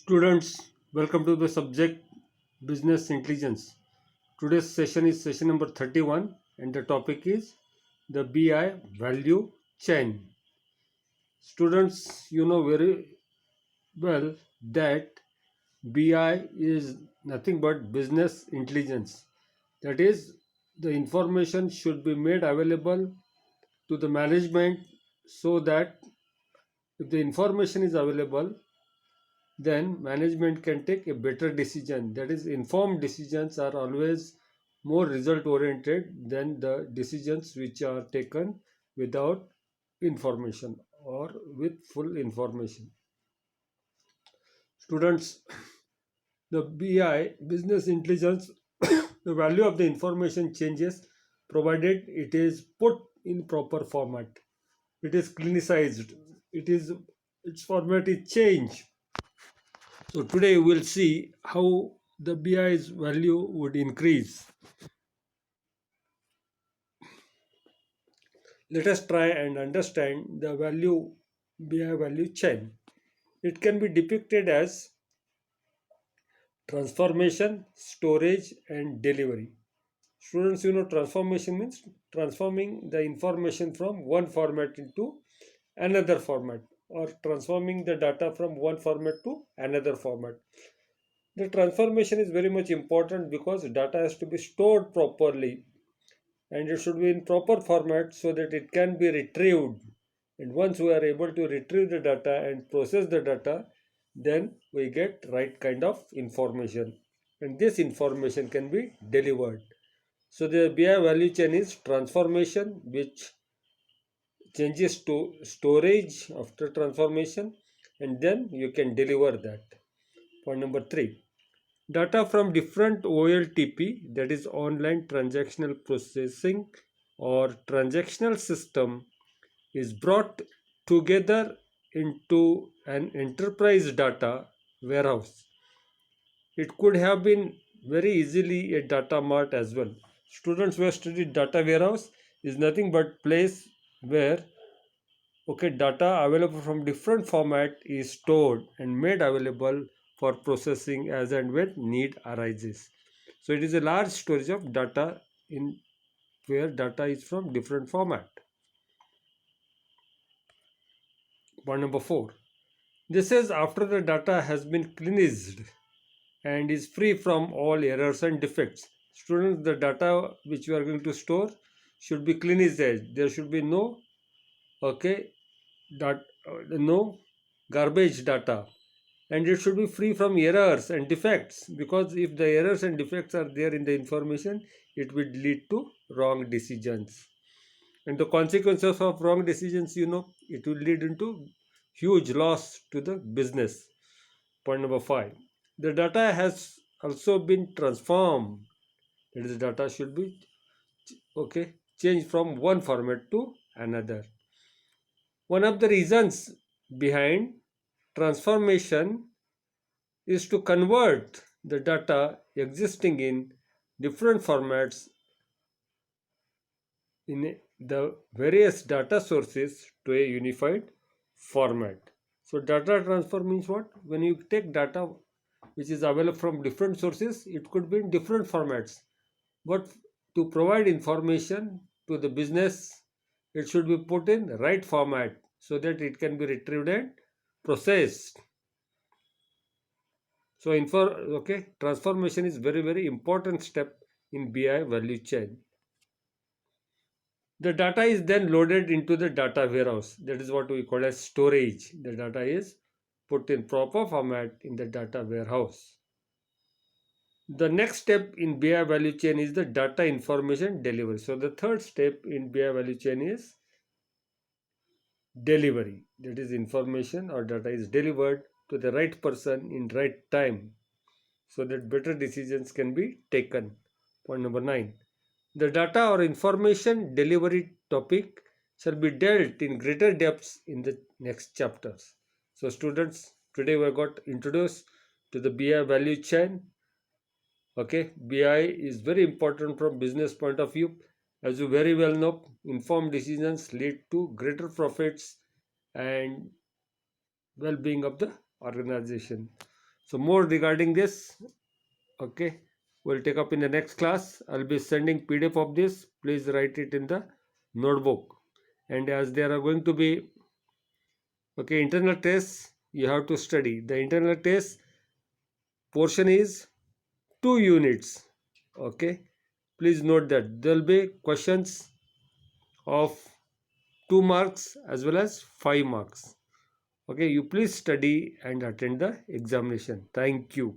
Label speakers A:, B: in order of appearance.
A: Students, welcome to the subject Business Intelligence. Today's session is session number 31 and the topic is the BI value chain. Students, you know very well that BI is nothing but business intelligence. That is, the information should be made available to the management so that if the information is available, then management can take a better decision. That is, informed decisions are always more result oriented than the decisions which are taken without information or with full information. Students, the BI business intelligence, the value of the information changes provided it is put in proper format. It is clinicized. Its format is changed. So today we'll see how the BI's value would increase. Let us try and understand the value BI value chain. It can be depicted as transformation, storage, and delivery. Students, you know, transformation means transforming the information from one format into another format, or transforming the data from one format to another format. The transformation is very much important because data has to be stored properly and it should be in proper format so that it can be retrieved. And once we are able to retrieve the data and process the data, then we get right kind of information, and this information can be delivered. So the BI value chain is transformation, which changes to storage after transformation, and then you can deliver that. Point number 3, data from different OLTP, that is online transactional processing or transactional system, is brought together into an enterprise data warehouse. It could have been very easily a data mart as well. Students who have studied data warehouse is nothing but place where data available from different format is stored and made available for processing as and when need arises. So it is a large storage of data in where data is from different format. Point number 4, this is after the data has been cleansed and is free from all errors and defects. Students, the data which you are going to store should be cleansed. There should be okay that no garbage data, and it should be free from errors and defects, because if the errors and defects are there in the information, it would lead to wrong decisions, and the consequences of wrong decisions, it will lead into huge loss to the business. Point number 5, the data has also been transformed. That is, data should be changed from one format to another. One of the reasons behind transformation is to convert the data existing in different formats in the various data sources to a unified format. So data transfer means what? When you take data which is available from different sources, it could be in different formats. But to provide information to the business, it should be put in the right format so that it can be retrieved and processed. So transformation is very important step in BI value chain. The data is then loaded into the data warehouse. That is what we call as storage. The data is put in proper format in the data warehouse. The next step in BI value chain is the data information delivery. So the third step in BI value chain is delivery. That is, information or data is delivered to the right person in right time so that better decisions can be taken. Point number 9, the data or information delivery topic shall be dealt in greater depths in the next chapters. So students, today we got introduced to the BI value chain. BI is very important from business point of view. As you very well know, informed decisions lead to greater profits and well-being of the organization. So more regarding this, okay, we'll take up in the next class. I'll be sending PDF of this. Please write it in the notebook. And as there are going to be, okay, internal tests, you have to study. The internal test portion is 2 units. Okay, please note that there will be questions of 2 marks as well as 5 marks. Okay, you please study and attend the examination. Thank you.